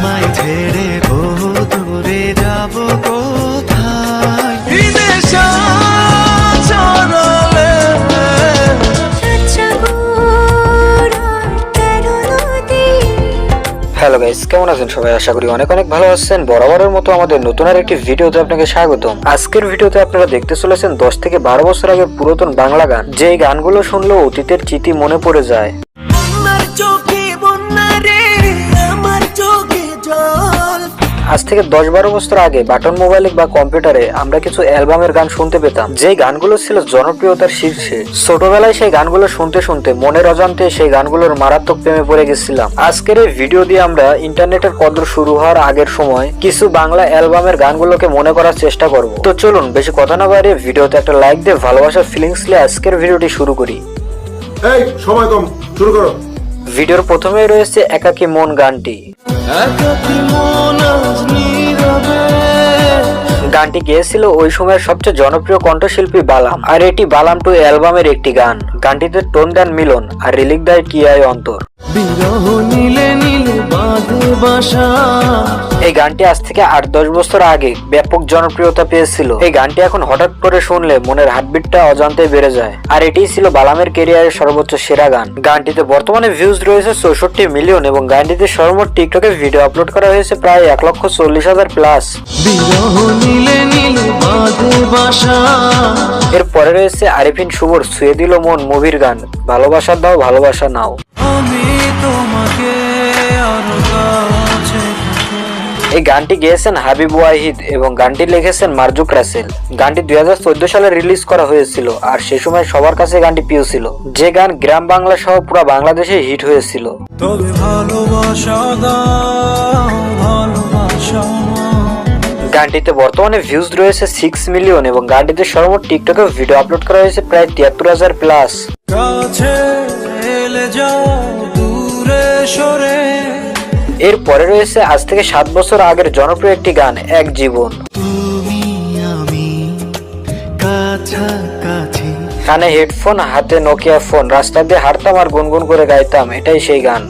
তোমায় ছেড়ে বহু দূরে যাব কোথায় বিদেশে চলে। হ্যালো গাইস, কেমন আছেন সবাই? আশা করি অনেক অনেক ভালো আছেন। বরাবরের মতো আমাদের নতুন আর একটি ভিডিওতে আপনাকে স্বাগতম। আজকের ভিডিওতে আপনারা দেখতে চলেছেন 10 থেকে 12 বছর আগের পুরাতন বাংলা গান, যে গানগুলো শুনলেও অতীতের স্মৃতি মনে পড়ে যায়। আজ থেকে 10-12 বছর আগে বাটন মোবাইলে বা কম্পিউটারে আমরা কিছু অ্যালবামের গান শুনতে পেতাম, যে গানগুলো ছিল জনপ্রিয়তার শীর্ষে। ছোটবেলায় সেই গানগুলো শুনতে শুনতে মনের অজান্তে সেই গানগুলোর মারাত্মক প্রেমে পড়ে গেছিলাম। আজকের এই ভিডিও দিয়ে আমরা ইন্টারনেটের কদর শুরু হওয়ার আগের সময় কিছু বাংলা অ্যালবামের গানগুলোকে মনে করার চেষ্টা করব। তো চলুন বেশি কথা না বাড়িয়ে ভিডিওতে একটা লাইক দিয়ে ভালোবাসার ফিলিংস নিয়ে আজকের ভিডিওটি শুরু করি। এই সময় কম, শুরু করো। ভিডিওর প্রথমেই রয়েছে একাকী মন গানটি। গানটি গেয়েছিল ওই সময়ের সবচেয়ে জনপ্রিয় কণ্ঠশিল্পী বালাম, আর এটি বালাম 2 অ্যালবামের একটি গান। গানটিতে টোন দেন মিলন আর রিলিক দেয় টিআই অন্তর। এই গানটি আজ থেকে 8-10 বছর আগে ব্যাপক জনপ্রিয়তা পেয়েছিল। এই গানটি এখন হঠাৎ করে শুনলে মনের হার্টবিটটা অজান্তে বেড়ে যায়, আর এটিই ছিল বালামের ক্যারিয়ারের সর্বোচ্চ সেরা গান। গানটিতে বর্তমানে ভিউজ রয়েছে 64 মিলিয়ন এবং গানটিতে সর্বমোট টিকটকে ভিডিও আপলোড করা হয়েছে প্রায় 1,40,000 প্লাস। এরপরে রয়েছে আরিফিন শুভর ছুঁয়ে দিল মন মুভির গান ভালোবাসা দাও ভালোবাসা নাও। এই গানটি গেয়েছেন হাবিব ওয়াহিদ এবং গানটি লিখেছেন মারজুক রাসেল। গানটি 2014 সালে রিলিজ করা হয়েছিল, আর সে সময় সবার কাছে গানটি প্রিয় ছিল। যে গান গ্রাম বাংলা সহ পুরো বাংলাদেশে হিট হয়েছিল। গানটিতে বর্তমানে ভিউজ রয়েছে 6 মিলিয়ন এবং গানটিতে সর্বমোট টিকটকে ভিডিও আপলোড করা হয়েছে প্রায় 73,000 প্লাস। এরপরে রয়েছে আজ থেকে 7 বছর আগের জনপ্রিয় একটি গান এক জীবন। কানে হেডফোন, হাতে নোকিয়া ফোন, রাস্তা দিয়ে হাঁটতাম আর গুনগুন করে গাইতাম, এটাই সেই গান।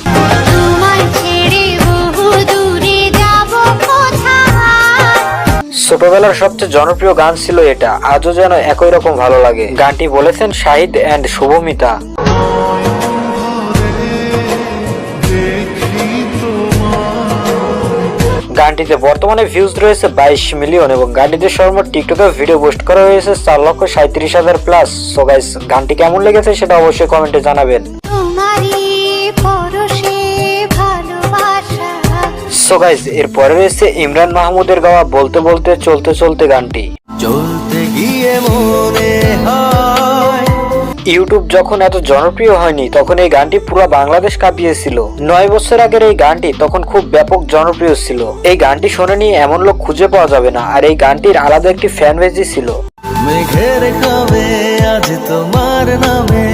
ছোটবেলার সবচেয়ে জনপ্রিয় গান ছিল এটা, আজও যেন একই রকম ভালো লাগে। গানটি বলেছেন শাহিদ এন্ড শুভমিতা। গানটিতে বর্তমানে ভিউজ রয়েছে 22 মিলিয়ন এবং গানটিতে সর্বমোট টিকটকে ভিডিও পোস্ট করা হয়েছে 4,37,000 প্লাস। সো গাইস, গানটি কেমন লেগেছে সেটা অবশ্যই কমেন্টে জানাবেন। সো গাইস, এরপরে রয়েছে ইমরান মাহমুদের গাওয়া বলতে বলতে চলতে চলতে গানটি। চলতে গিয়ে মনে হয় ইউটিউব যখন এত জনপ্রিয় হয়নি তখন এই গানটি পুরো বাংলাদেশ কাঁপিয়েছিল। 9 বছর আগের এই গানটি তখন খুব ব্যাপক জনপ্রিয় ছিল। এই গানটি শোনেনি এমন লোক খুঁজে পাওয়া যাবে না, আর এই গানটির আলাদা একটি ফ্যান বেজই ছিল। মেঘের খাবে আজ তোমার নামে।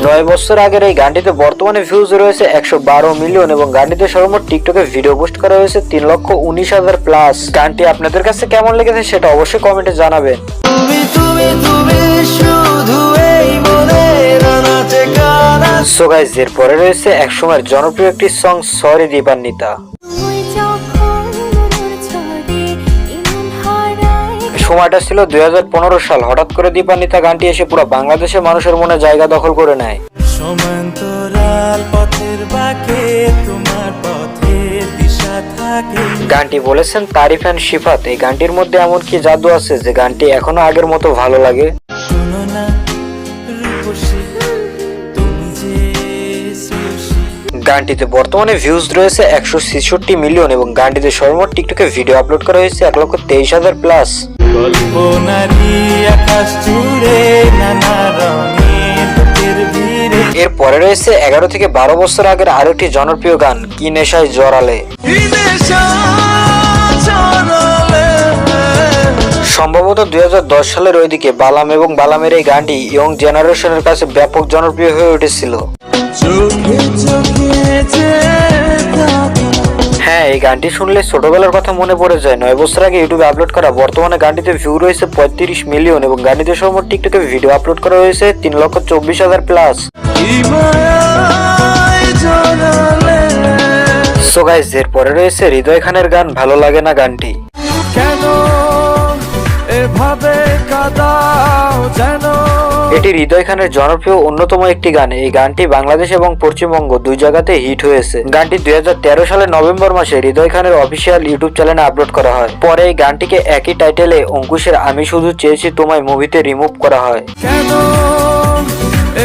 9 বছর আগের এই গানটিতে বর্তমানে ভিউজ রয়েছে 112 মিলিয়ন এবং গানটিতে সর্বমোট টিকটকে ভিডিও পোস্ট করা হয়েছে 3,19,000 প্লাস। গানটি আপনাদের কাছে কেমন লেগেছে সেটা অবশ্যই কমেন্টে জানাবেন। সো গাইস, এরপরে রয়েছে একসময়ের জনপ্রিয় একটি সং সরি দীপান্বিতা। সময়টা ছিল 2015 সাল। হঠাৎ করে দীপান্বিতা গানটি এসে পুরো বাংলাদেশের মানুষের মনে জায়গা দখল করে নেয়। গানটি বলেছেন তারিফ এন্ড শিফাত। এই গানটির মধ্যে এমন কি জাদু আছে যে গানটি এখনো আগের মতো ভালো লাগে। গানটিতে বর্তমানে ভিউজ রয়েছে 166 মিলিয়ন এবং গানটিতে সর্বমোট টিকটকে ভিডিও আপলোড করা হয়েছে 1,23,000 প্লাস। এরপরে রয়েছে 11 থেকে 12 বছর আগের আরো একটি জনপ্রিয় গান কি নেশায় জড়ালে। সম্ভবত 2010 সালের ওইদিকে বালাম এবং বালামের এই গানটি ইয়ং জেনারেশনের কাছে ব্যাপক জনপ্রিয় হয়ে উঠেছিল। হ্যাঁ, এই গানটি শুনলে ছোটবেলার কথা মনে পড়ে যায়। 9 বছর আগে ইউটিউবে আপলোড করা। বর্তমানে গানটিতে ভিউ রয়েছে 35 মিলিয়ন এবং গানটিতে সর্বমোট টিকটকে ভিডিও আপলোড করা হয়েছে 3,24,000 প্লাস। সো গাইস, এরপরে রয়েছে হৃদয় খানের গান ভালো লাগে না গানটি। কেন এভাবে কাদাও যেন। এটি হৃদয় খানের জনপ্রিয় অন্যতম একটি গান। এই গানটি বাংলাদেশ এবং পশ্চিমবঙ্গ দুই জায়গাতে হিট হয়েছে। গানটি 2013 সালের নভেম্বর মাসে হৃদয় খানের অফিসিয়াল ইউটিউব চ্যানেলে আপলোড করা হয়। পরে এই গানটিকে একই টাইটেলে অঙ্কুশের আমি শুধু চেয়েছি তোমায় মুভিতে রিমুভ করা হয়। কেন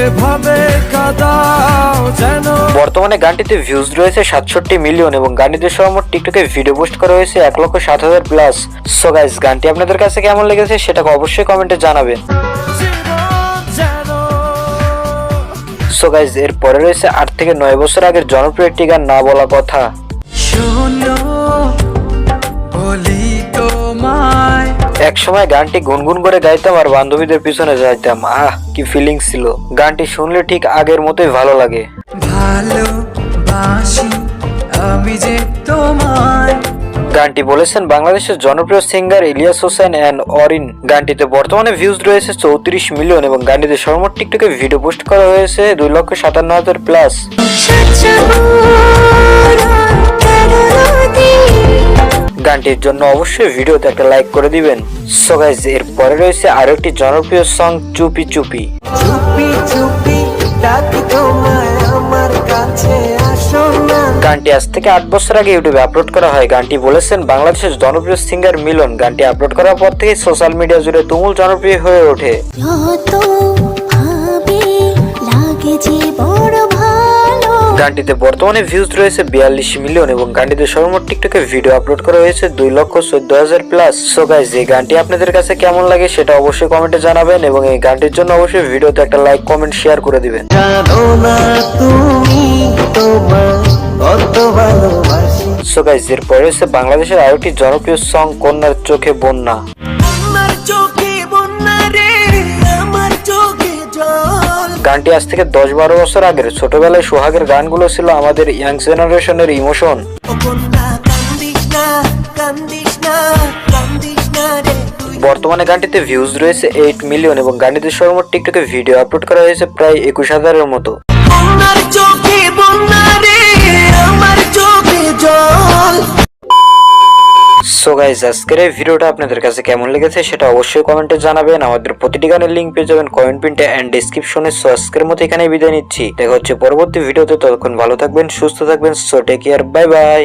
এভাবে কাদাও যেন। বর্তমানে গানটিতে ভিউজ রয়েছে 67 মিলিয়ন এবং গানটিতে সর্বমোট টিকটকে ভিডিও পোস্ট করা হয়েছে 1,07,000 প্লাস। সো গাইস, গানটি আপনাদের কাছে কেমন লেগেছে সেটাকে অবশ্যই কমেন্টে জানাবেন। সো গাইস, এর পরে রয়েছে 8 থেকে 9 বছর আগের জনপ্রিয় একটি গান না বলা কথা। এক সময় গানটি গুনগুন করে গাইতাম আর বান্ধবীদের পিছনে যাইতাম। কি ফিলিংস ছিল। গানটি শুনলে ঠিক আগের মতোই ভালো লাগে। আমি যে তোমায়। গানটি বলেছেন বাংলাদেশের জনপ্রিয় সিঙ্গার ইলিয়াস হোসেন এন্ড অরিন। গানটিতে বর্তমানে ভিউজ রয়েছে 34 মিলিয়ন এবং গানটিতে সর্বমোট টিকটকে ভিডিও পোস্ট করা হয়েছে 2,57,000 প্লাস। গানটির জন্য অবশ্যই ভিডিওতে একটা লাইক করে দিবেন। সো গাইস, এর পরে রয়েছে আরো একটি জনপ্রিয় সং চুপি চুপি। গানটি আজ থেকে 8 বছর আগে ইউটিউবে আপলোড করা হয়। গানটি বলেছেন বাংলাদেশের জনপ্রিয় সিঙ্গার মিলন। গানটি আপলোড করার পর থেকে সোশ্যাল মিডিয়া জুড়ে তুমুল জনপ্রিয় হয়ে ওঠে। গানটিতে বর্তমানে ভিউজ রয়েছে 42 মিলিয়ন এবং গানটিতে সর্বমোট টিকটকে ভিডিও আপলোড করা হয়েছে 2,14,000 প্লাস। সো গাইস, এই গানটি আপনাদের কাছে কেমন লাগে সেটা অবশ্যই কমেন্টে জানাবেন এবং এই গানটির জন্য অবশ্যই ভিডিওতে একটা লাইক কমেন্ট শেয়ার করে দিবেন। সো গাইস, এরপরে হচ্ছে বাংলাদেশের আরেকটি জনপ্রিয় সং কন্যার চোখে বন্যা। গানটি আজ থেকে 10-12 বছর আগের। ছোটবেলায় সোহাগের গানগুলো ছিল আমাদের ইয়াং জেনারেশনের ইমোশন। বর্তমানে গানটিতে ভিউজ রয়েছে 8 মিলিয়ন এবং গানটিতে সর্বমোট টিকটকে ভিডিও আপলোড করা হয়েছে প্রায় 21,000-এর মতো। সো গাইস, আজকের এই ভিডিওটা আপনাদের কাছে কেমন লেগেছে সেটা অবশ্যই কমেন্টে জানাবেন। আমাদের প্রতিটি গানের লিঙ্ক পেয়ে যাবেন কমেন্ট পিনটে এন্ড ডেসক্রিপশনে। সো আজকের মতো এখানেই বিদায় নিচ্ছি। দেখা হচ্ছে পরবর্তী ভিডিওতে। ততক্ষণ ভালো থাকবেন, সুস্থ থাকবেন। So take care, bye by.